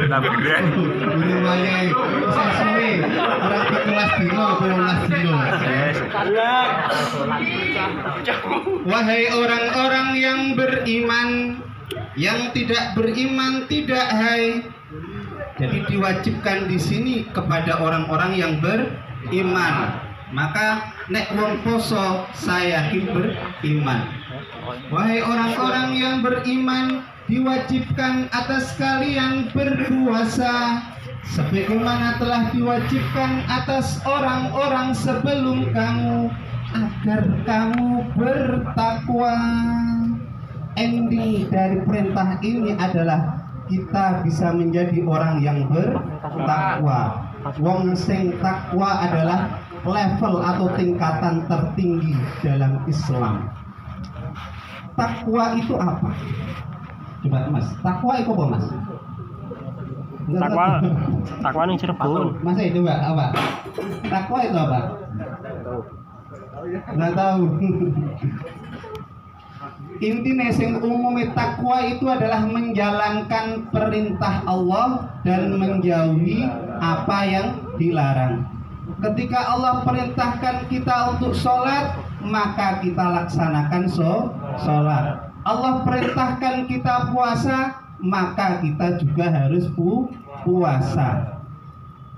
Laburan. Guru wayahe sesuai ora 17 dino 18 dino. Wahai orang-orang yang beriman, yang tidak beriman tidak hai. Jadi diwajibkan di sini kepada orang-orang yang beriman. Maka nek wong poso saya yakin beriman. Wahai orang-orang yang beriman, diwajibkan atas kalian berpuasa sebagaimana telah diwajibkan atas orang-orang sebelum kamu agar kamu bertakwa. Ending dari perintah ini adalah kita bisa menjadi orang yang bertakwa. Wong sing takwa adalah level atau tingkatan tertinggi dalam Islam. Takwa itu apa? Coba Mas, takwa itu apa Mas? Takwa ning Cirebon. Mas itu apa? Takwa itu apa? Nggak tahu. Intinya sing umumnya takwa itu adalah menjalankan perintah Allah dan menjauhi apa yang dilarang. Ketika Allah perintahkan kita untuk sholat, maka kita laksanakan sholat. Allah perintahkan kita puasa, maka kita juga harus puasa.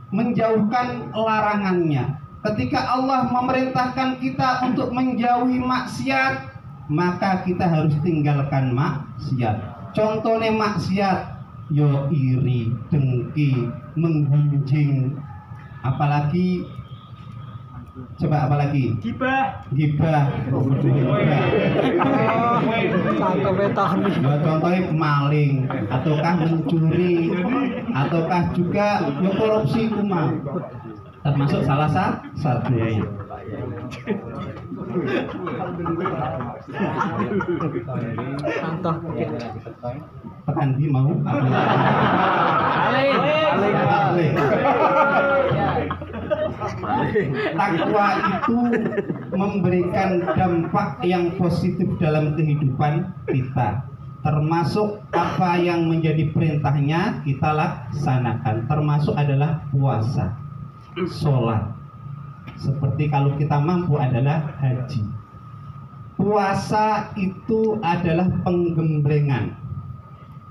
Menjauhkan larangannya. Ketika Allah memerintahkan kita untuk menjauhi maksiat, maka kita harus tinggalkan maksiat. Contohnya maksiat, yo iri, dengki, menggunjing, apalagi coba apalagi gibah. Contohnya maling, ataukah mencuri, ataukah juga korupsi kumah, termasuk salah satunya. Tekan di mau takwa itu memberikan dampak yang positif dalam kehidupan kita, termasuk apa yang menjadi perintahnya kita laksanakan, termasuk adalah puasa, sholat. Seperti kalau kita mampu adalah haji. Puasa itu adalah penggemblengan,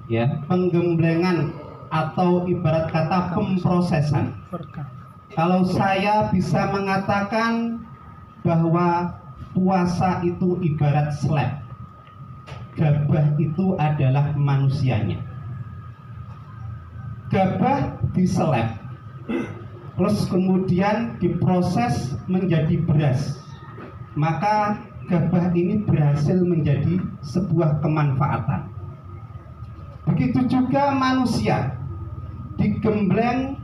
ya, penggemblengan atau ibarat kata pemprosesan. Kalau saya bisa mengatakan bahwa puasa itu ibarat slab, gabah itu adalah manusianya. Gabah diseleb, terus kemudian diproses menjadi beras, maka gabah ini berhasil menjadi sebuah kemanfaatan. Begitu juga manusia digembleng,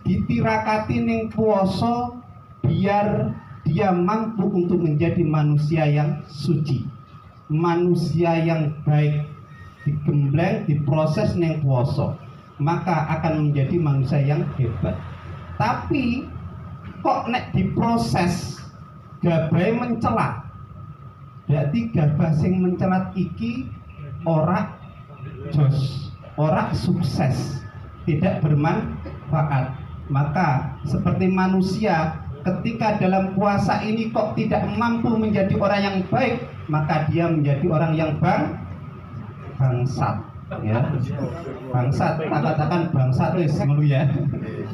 ditirakati ning puasa biar dia mampu untuk menjadi manusia yang suci, manusia yang baik, digembleng, diproses ning puasa, maka akan menjadi manusia yang hebat. Tapi kok nek diproses gabah mencelat, berarti gabah sing mencelat iki ora jos, ora sukses, tidak bermanfaat. Maka seperti manusia ketika dalam puasa ini kok tidak mampu menjadi orang yang baik, maka dia menjadi orang yang bangsat, ya. Bangsat, katakan bangsat wis ngono ya.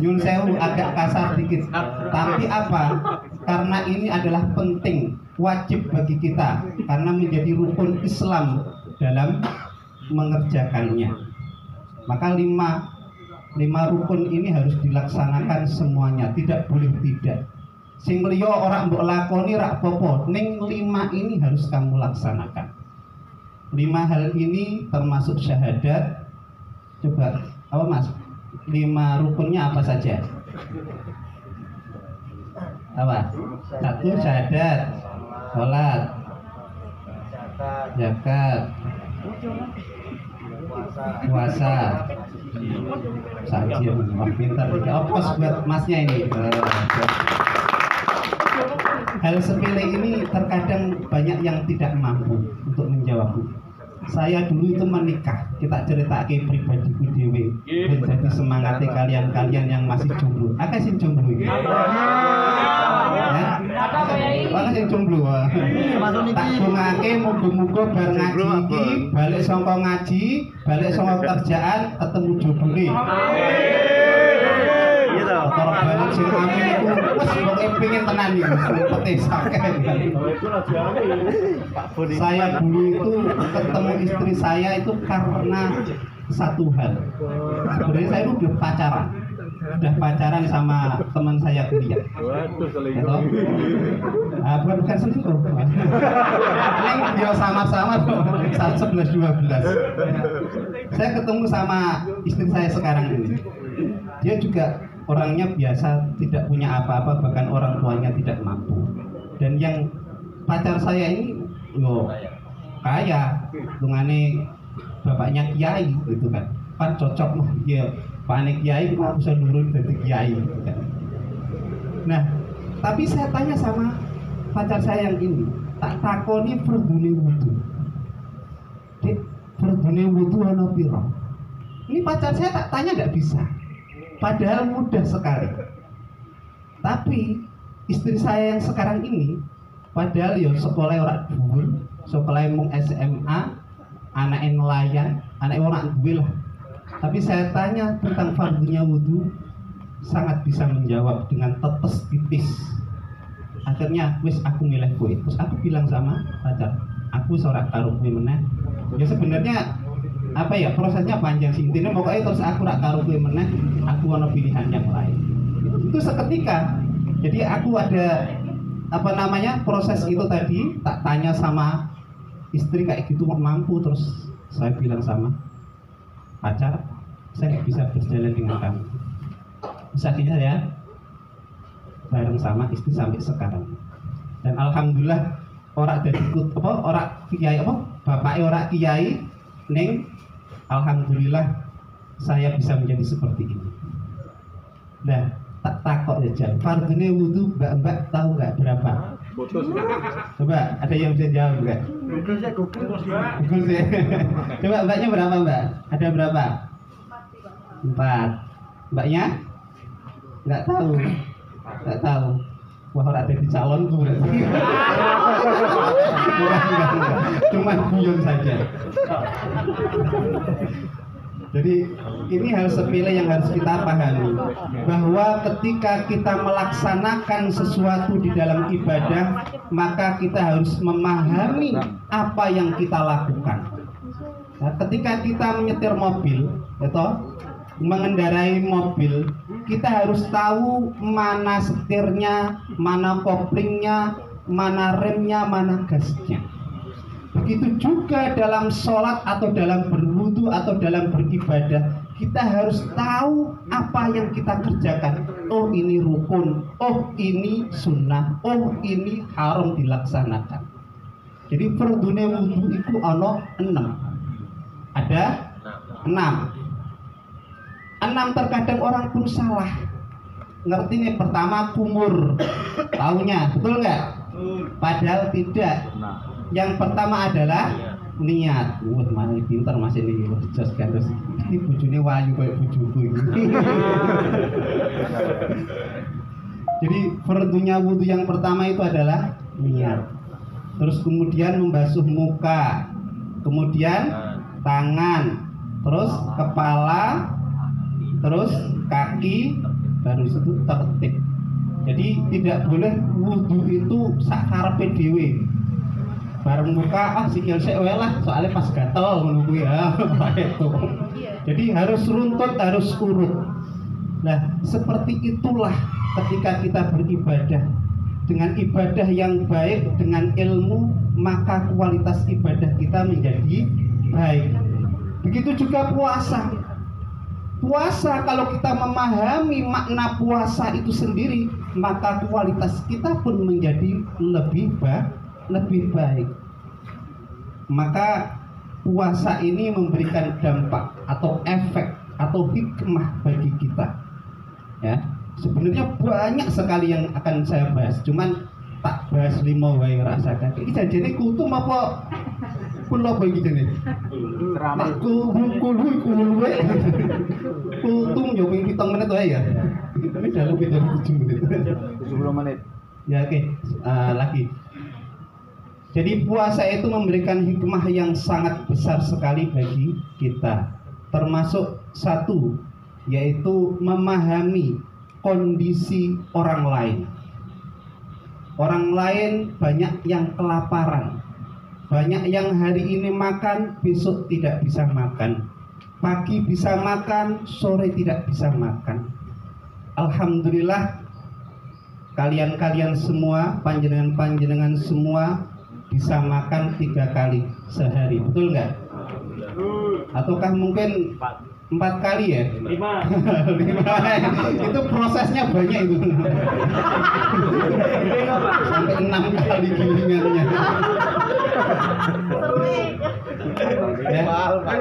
Nyun sewu agak kasar dikit. Tapi apa? Karena ini adalah penting, wajib bagi kita, karena menjadi rukun Islam dalam mengerjakannya. Maka lima rukun ini harus dilaksanakan semuanya, tidak boleh tidak. Sing liya ora mbok lakoni rak popo, ning 5 ini harus kamu laksanakan. 5 hal ini termasuk syahadat. Coba apa Mas? 5 rukunnya apa saja? Apa? 1 syahadat, sholat, zakat, puasa. Saja, pintar. Opos buat Masnya ini. Hal sepele ini terkadang banyak yang tidak mampu untuk menjawab. saya dulu itu menikah, kita ceritake pribadiku dhewe dan jadi semangatnya kalian-kalian yang masih jomblo. Akeh sing jomblo iki. Ya. Akeh sing jomblo. Tak dongake muga-muga bar ngaji iki balik saka ngaji, balik saka kerjaan ketemu jobone. Orang banget sing amin itu wes pokoke pengin tenan iki pete sakeh. Saya dulu itu ketemu istri saya itu karena satu hal. Sebenarnya saya itu udah pacaran sama teman saya kuliah. Gitu. Bukan selingkuh. Ini dia sama-sama 11-12. Saya ketemu sama istri saya sekarang ini. Dia juga orangnya biasa, tidak punya apa-apa, bahkan orang tuanya tidak mampu. Dan yang pacar saya ini kaya, tungane bapaknya kiai gitu kan. Pan cocok loh dia, panik kiai mau bisa nurun dari kiai gitu kan. Nah, tapi saya tanya sama pacar saya yang ini, tak takoni fardune wudu. Dik, fardune wudu ana pira? Ini pacar saya tak tanya nggak bisa. Padahal mudah sekali. Tapi istri saya yang sekarang ini, padahal ya sekolah orang dhuwur, sekolah mung SMA, anaknya nelayan, anaknya orang duwe lah. Tapi saya tanya tentang fardunya wudu, sangat bisa menjawab dengan tetes tipis. Akhirnya wis aku milih kowe. Terus aku bilang sama pacar, aku seorang karo kowe meneh. Ya sebenarnya apa ya, prosesnya panjang sih, intinya pokoknya terus aku rak karo kowe meneh, aku ono pilihan yang lain. Itu seketika. Jadi aku ada apa namanya, proses itu tadi tak tanya sama istri kayak gitu mampu, terus saya bilang sama pacar, saya nggak bisa berjalan dengan kamu. Terus akhirnya ya bareng sama istri sampai sekarang. Dan alhamdulillah orang dari orang kiai bapaknya orang kiai neng, alhamdulillah saya bisa menjadi seperti ini. Nah, tak takok ya Jan, fardune wudu mbak tahu nggak berapa? Coba ada yang bisa jawab nggak? Google sih. Coba mbaknya berapa mbak? Ada berapa? 4. Mbaknya? Nggak tahu. Nggak tahu. Wah, orang ada di calonku berarti. Cuma guyon saja. Jadi ini hal sepele yang harus kita pahami, bahwa ketika kita melaksanakan sesuatu di dalam ibadah, maka kita harus memahami apa yang kita lakukan. Nah, ketika kita menyetir mobil, mengendarai mobil, kita harus tahu mana setirnya, mana koplingnya, mana remnya, mana gasnya. Begitu juga dalam sholat atau dalam berwudu atau dalam beribadah, kita harus tahu apa yang kita kerjakan. Oh ini rukun, oh ini sunnah, oh ini haram dilaksanakan. Jadi fardune wudu itu ono 6. Ada 6. 6 terkadang orang pun salah. Ngerti nih, pertama kumur, taunya, betul nggak? Padahal tidak. Yang pertama adalah niat. Mana pintar masih ini jos gandos. Ini bojone wayu kayak bojoku ini. Jadi fardunya wudu yang pertama itu adalah niat. Terus kemudian membasuh muka, kemudian tangan, terus kepala, terus kaki, baru itu tertib. Jadi tidak boleh wudu itu sakarepe dhewe. Bareng muka sikil sik wae lah, soalnya pas gatel ngono kuwi ya. Itu. Jadi harus runtut, harus urut. Nah, seperti itulah ketika kita beribadah. Dengan ibadah yang baik, dengan ilmu, maka kualitas ibadah kita menjadi baik. Begitu juga puasa. Puasa, kalau kita memahami makna puasa itu sendiri, maka kualitas kita pun menjadi lebih baik. Maka puasa ini memberikan dampak atau efek atau hikmah bagi kita. Ya, sebenarnya banyak sekali yang akan saya bahas, cuman tak bahas 5 wae rasakan. Iki janjene kultum apa kumpul apa iki jane? Nek kumpul kuwi. Kultum yo ping 7 menit wae ya. Ini dalam 7 menit. 10 menit. Ya oke, lagi. Jadi puasa itu memberikan hikmah yang sangat besar sekali bagi kita. Termasuk satu, yaitu memahami kondisi orang lain. Orang lain banyak yang kelaparan, banyak yang hari ini makan, besok tidak bisa makan, pagi bisa makan, sore tidak bisa makan. Alhamdulillah kalian semua, panjenengan semua bisa makan 3 kali sehari, betul nggak? Ataukah mungkin 4 kali ya? 5. Itu prosesnya banyak itu. Sampai 6 kali gilingannya. Ya,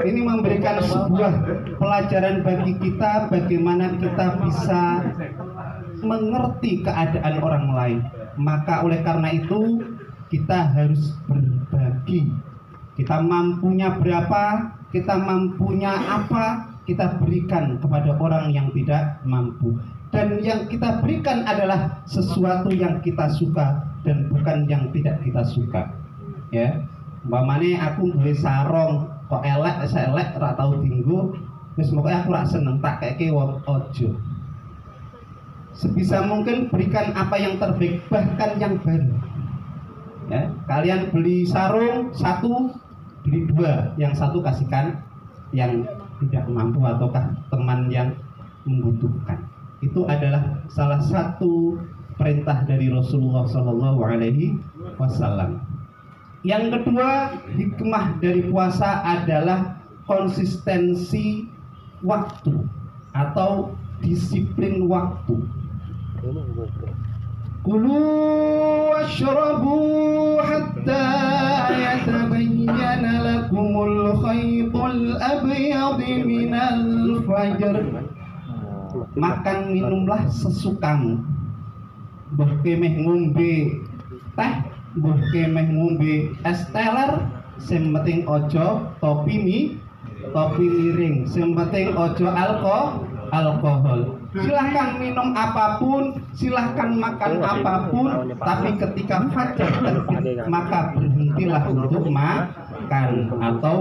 ini memberikan sebuah pelajaran bagi kita bagaimana kita bisa mengerti keadaan orang lain. Maka oleh karena itu kita harus berbagi. Kita mampunya berapa, kita mampunya apa, kita berikan kepada orang yang tidak mampu. Dan yang kita berikan adalah sesuatu yang kita suka dan bukan yang tidak kita suka. Ya, umpamane aku duwe sarong kok elek, elek ora tau dienggo, wis pokoke aku ora seneng tak keke wong ojo. Sebisa mungkin berikan apa yang terbaik, bahkan yang baru. Ya, kalian beli sarung 1, beli 2, yang 1 kasihkan yang tidak mampu ataukah teman yang membutuhkan. Itu adalah salah satu perintah dari Rasulullah SAW. Yang kedua, hikmah dari puasa adalah konsistensi waktu atau disiplin waktu. Kulu washrabu hatta yatabayyana lakumul khaytul abyad minal fajr. Makan minumlah sesukamu. Mbah kemeh ngombe teh, mbah kemeh ngombe es teler, sing penting ojo topi miring, sing penting ojo alkohol. Silahkan minum apapun, silahkan makan apapun, tapi ketika fajar terbit maka berhentilah untuk makan atau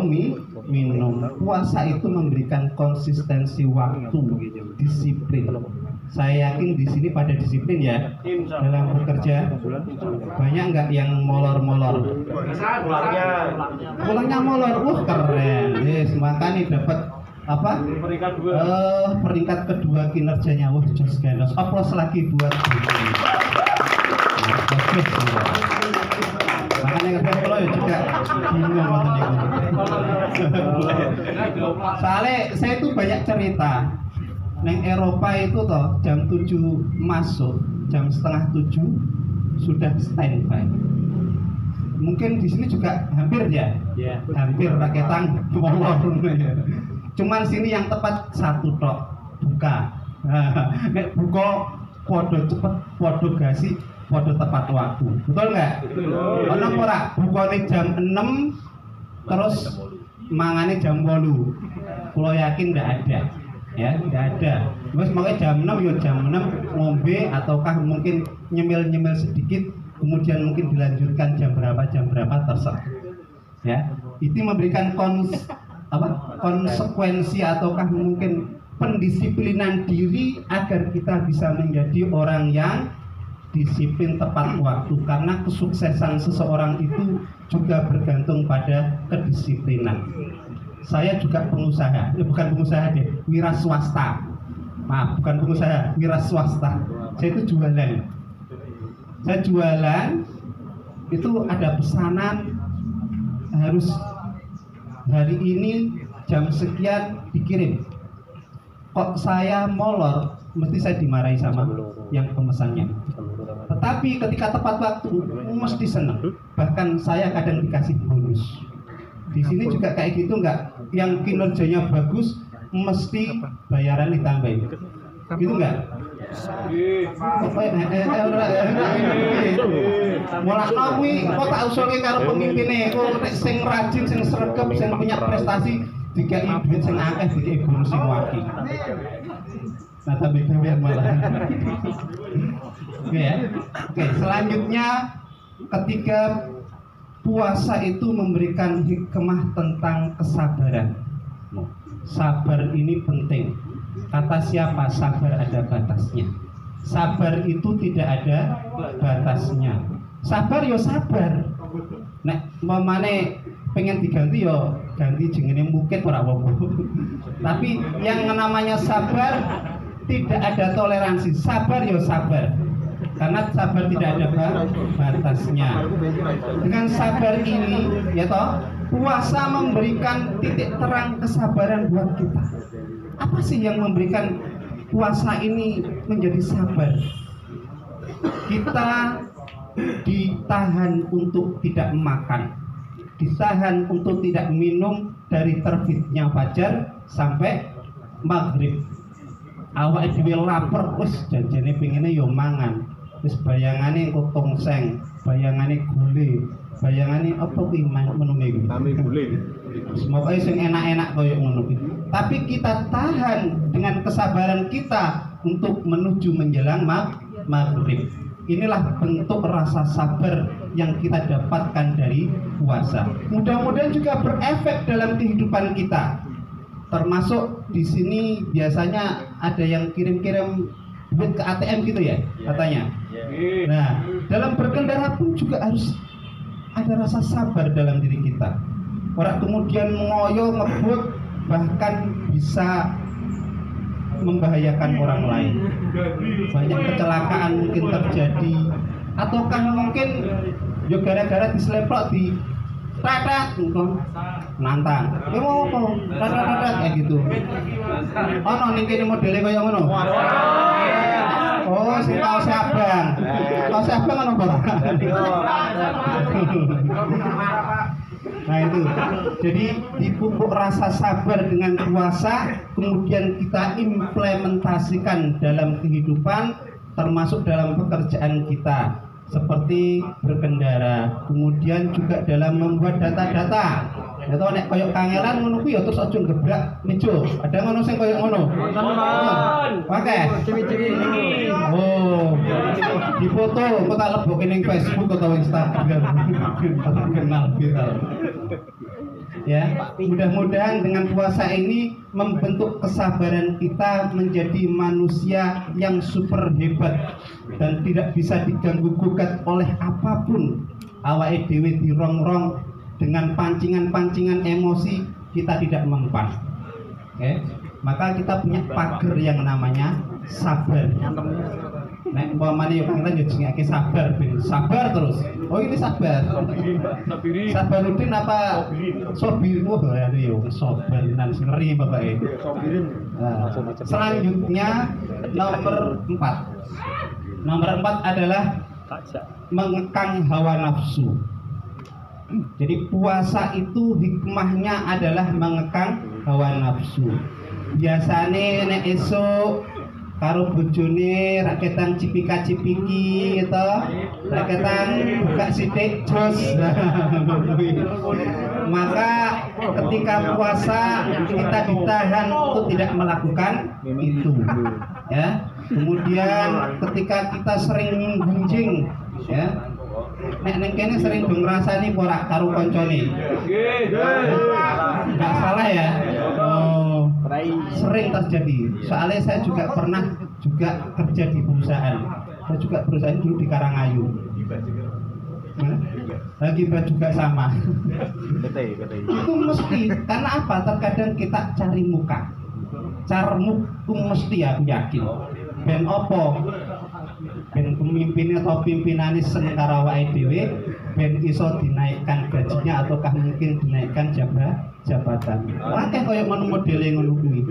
minum. Puasa itu memberikan konsistensi waktu, disiplin. Saya yakin di sini pada disiplin ya dalam bekerja. Banyak nggak yang molor-molor? Pulangnya molor, keren. Yes, makanya dapat apa? Peringkat kedua kinerjanya. Wah, jos ganos. Aplaus lagi buat ini. Makanya kadang kalau ya juga bingung ngoten niku. Soalnya saya itu banyak cerita. Neng Eropa itu toh jam 7 masuk, jam setengah 7 sudah standby. Mungkin di sini juga hampir ya, hampir raketan molor. Cuman sini yang tepat 1 tok buka. Nek buka podo cepet, podo gasi, podo tepat waktu. Betul nggak? Ono ora bukane jam 6 terus mangane jam 8. Kulo yakin nggak ada. Ya, nggak ada. Terus makanya jam 6 ya jam 6 ngombe ataukah mungkin nyemil-nyemil sedikit, kemudian mungkin dilanjutkan jam berapa terserah. Ya, itu memberikan konsekuensi ataukah mungkin pendisiplinan diri agar kita bisa menjadi orang yang disiplin tepat waktu, karena kesuksesan seseorang itu juga bergantung pada kedisiplinan. Saya juga pengusaha, bukan pengusaha deh, wira swasta. Maaf, bukan pengusaha, wira swasta. Saya itu jualan. Saya jualan, itu ada pesanan harus hari ini jam sekian dikirim. Kok saya molor, mesti saya dimarahi sama yang pemesannya. Tetapi ketika tepat waktu, mesti senang. Bahkan saya kadang dikasih bonus. Di sini juga kayak gitu nggak? Yang kinerjanya bagus mesti bayaran ditambahin, gitu nggak? Mulakno kuwi kok tak usulke karo pemimpine, kok nek sing rajin, sing sregep, sing punya prestasi dikai duit sing akeh dikai bonus sing waki. Nah, tapi kalian malah. Oke ya. Oke, selanjutnya ketika puasa itu memberikan hikmah tentang kesabaran. Sabar ini penting. Kata siapa? Sabar ada batasnya. Sabar itu tidak ada batasnya. Sabar yo sabar. Nek mamane pengen diganti yo ganti jenenge mukit ora apa-apa. Tapi yang namanya sabar tidak ada toleransi. Sabar yo sabar. Karena sabar tidak ada batasnya. Dengan sabar ini, ya toh, puasa memberikan titik terang kesabaran buat kita. Apa sih yang memberikan puasa ini menjadi sabar? Kita ditahan untuk tidak makan, ditahan untuk tidak minum dari terbitnya fajar sampai maghrib. Awak dhewe lapar, wis janjane pengine yo mangan. Wis bayangane engko tongseng, bayangane gule, bayangane apa kuwi menune iki? Kami gule. Semoga sing enak-enak koyo ngono kuwi. Tapi kita tahan dengan kesabaran kita untuk menuju menjelang maghrib. Inilah bentuk rasa sabar yang kita dapatkan dari puasa. Mudah-mudahan juga berefek dalam kehidupan kita. Termasuk di sini biasanya ada yang kirim-kirim duit ke ATM gitu ya katanya. Nah, dalam berkendara pun juga harus ada rasa sabar dalam diri kita. Orang kemudian ngoyo, ngebut, bahkan bisa membahayakan orang lain. Banyak kecelakaan mungkin terjadi, ataukah mungkin yo gara-gara diseleplok di tatat nantang. Ya mau apa? Tatat kayak gitu. Ono ning kene modele kaya ngono. Oh, sing kaos abang. Kaos abang ono apa? Nah itu, jadi dipupuk rasa sabar dengan puasa, kemudian kita implementasikan dalam kehidupan, termasuk dalam pekerjaan kita, seperti berkendara, kemudian juga dalam membuat data-data. Ya toh nek koyok kangelan ngono kuwi ya terus aja gebrak meja. Ada ngono sing koyok ngono. Oke. Oh. Difoto, kok tak lebokke ning Facebook atau Instagram. Kenal viral. Ya, mudah-mudahan dengan puasa ini membentuk kesabaran kita menjadi manusia yang super hebat dan tidak bisa diganggu gugat oleh apapun. Awake dhewe dirongrong dengan pancingan-pancingan emosi, kita tidak mempan. Oke, maka kita punya pagar yang namanya sabar. Nek umpamane yo kangen yo jengake sabar, ben sabar terus. Oh ini sabar. Sabaruddin apa Sobir? Wah, yo Sobiran ngeri Bapak. Nah, selanjutnya nomor 4. Nomor 4 adalah mengekang hawa nafsu. Jadi puasa itu hikmahnya adalah mengekang hawa nafsu. Biasane nek esuk karo bojone raketan cipika-cipiki gitu, raketan buka sithik jos. Maka ketika puasa kita ditahan untuk tidak melakukan itu, ya. Kemudian ketika kita sering gunjing, ya. Nek neng kene sering dong ngrasani ora karo koncone. Enggak salah ya. Oh, sering terjadi. Soalnya saya juga pernah kerja di perusahaan. Saya juga perusahaan dulu di Karangayu. Lagi juga sama. Itu mesti karena apa? Terkadang kita cari muka. Carmu itu mesti aku yakin. Ben opo? Ben pemimpinnya atau pimpinannya seneng karo awake dhewe ben iso dinaikkan gajinya ataukah mungkin dinaikkan jabatan. Akeh koyo modele ngono kuwi.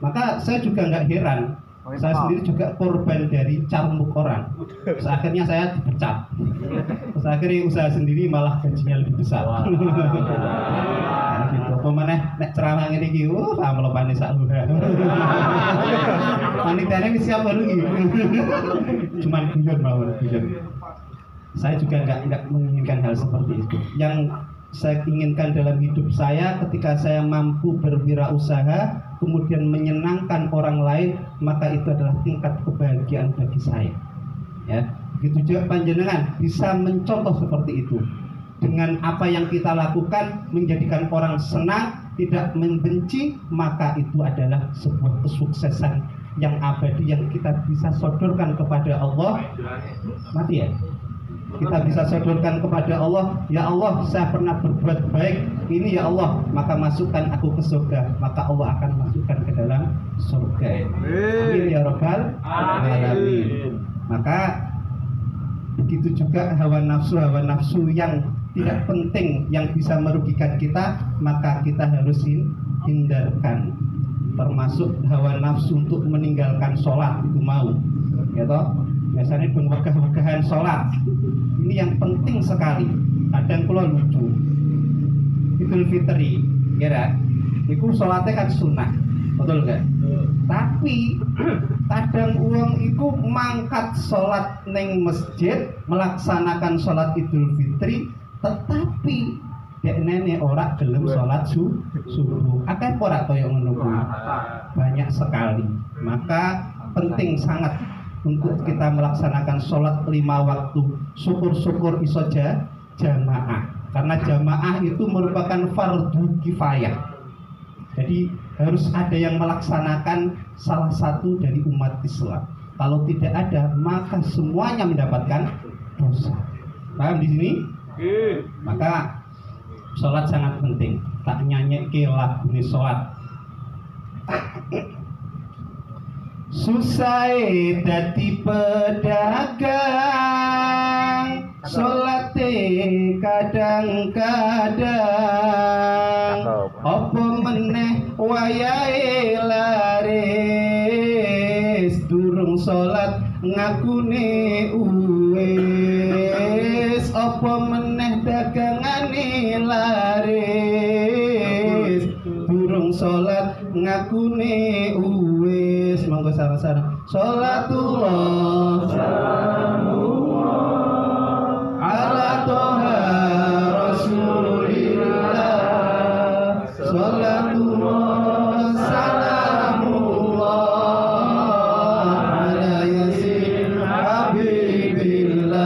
Maka saya juga nggak heran. Saya sendiri juga korban dari carmuk orang. Terus akhirnya saya dipecat. Terus akhirnya usaha sendiri malah gajinya lebih besar. Nah, gitu. Apa maneh nek ceramah ngene iki, pamlopane sak luha. Panitiane wis siap baru iki. Cuman guyon mawon, guyon. Saya juga enggak menginginkan hal seperti itu. Yang saya inginkan dalam hidup saya ketika saya mampu berwirausaha kemudian menyenangkan orang lain, maka itu adalah tingkat kebahagiaan bagi saya. Ya, begitu juga panjenengan bisa mencontoh seperti itu. Dengan apa yang kita lakukan menjadikan orang senang, tidak membenci, maka itu adalah sebuah kesuksesan yang abadi yang kita bisa sodorkan kepada Allah. Mati ya? Kita bisa sodorkan kepada Allah, ya Allah, saya pernah berbuat baik, ini ya Allah, maka masukkan aku ke surga, maka Allah akan masukkan ke dalam surga. Amin ya rabbal alamin. Maka begitu juga hawa nafsu yang tidak penting, yang bisa merugikan kita, maka kita harus hindarkan. Termasuk hawa nafsu untuk meninggalkan sholat itu mau, ya toh? Biasanya wegah-wegahan sholat. Ini yang penting sekali. Kadang kula lucu. Idul Fitri, kira, itu sholatnya kan sunnah, betul nggak? Tapi kadang uang itu mangkat sholat neng masjid, melaksanakan sholat Idul Fitri, tetapi dek nenek ora gelem sholat subuh. Akeh ora kaya ngono kuwi. Banyak sekali. Maka penting sangat untuk kita melaksanakan sholat 5 waktu. Syukur-syukur iso jamaah. Karena jamaah itu merupakan fardu kifayah. Jadi harus ada yang melaksanakan salah satu dari umat Islam. Kalau tidak ada, maka semuanya mendapatkan dosa. Paham di sini? Maka sholat sangat penting. Tak nyanyi lagu ini sholat. Susah dadi pedagang, sholate kadang-kadang, apa meneh wayahe laris, durung sholat ngakune uwis, apa meneh dagangane laris, durung sholat ngakune uwis. Monggo sareng-sareng. Sholatullah salamullah ala toha rasulillah. Sholatullah salamullah ala yasin habibillah.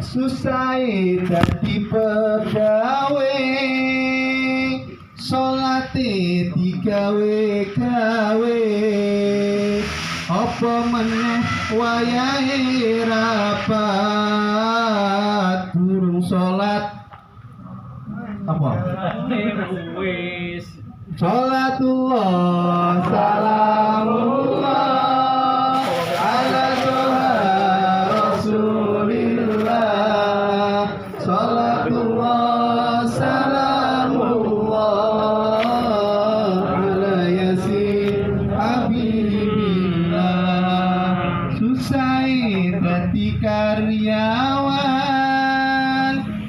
Susah dadi pegawe, sholate digawe-gawe, apa meneh wayahe rapat, durung sholat apa? Sholatullah salamullah ala toha rasulillah. Sholatullah salamullah ala yasin habibillah. Susah dadi karyawan,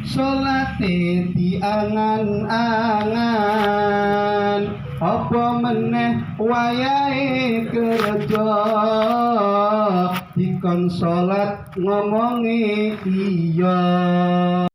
sholate diangan-angan, apa meneh wayahe kerja, dikon sholat ngomongi iya.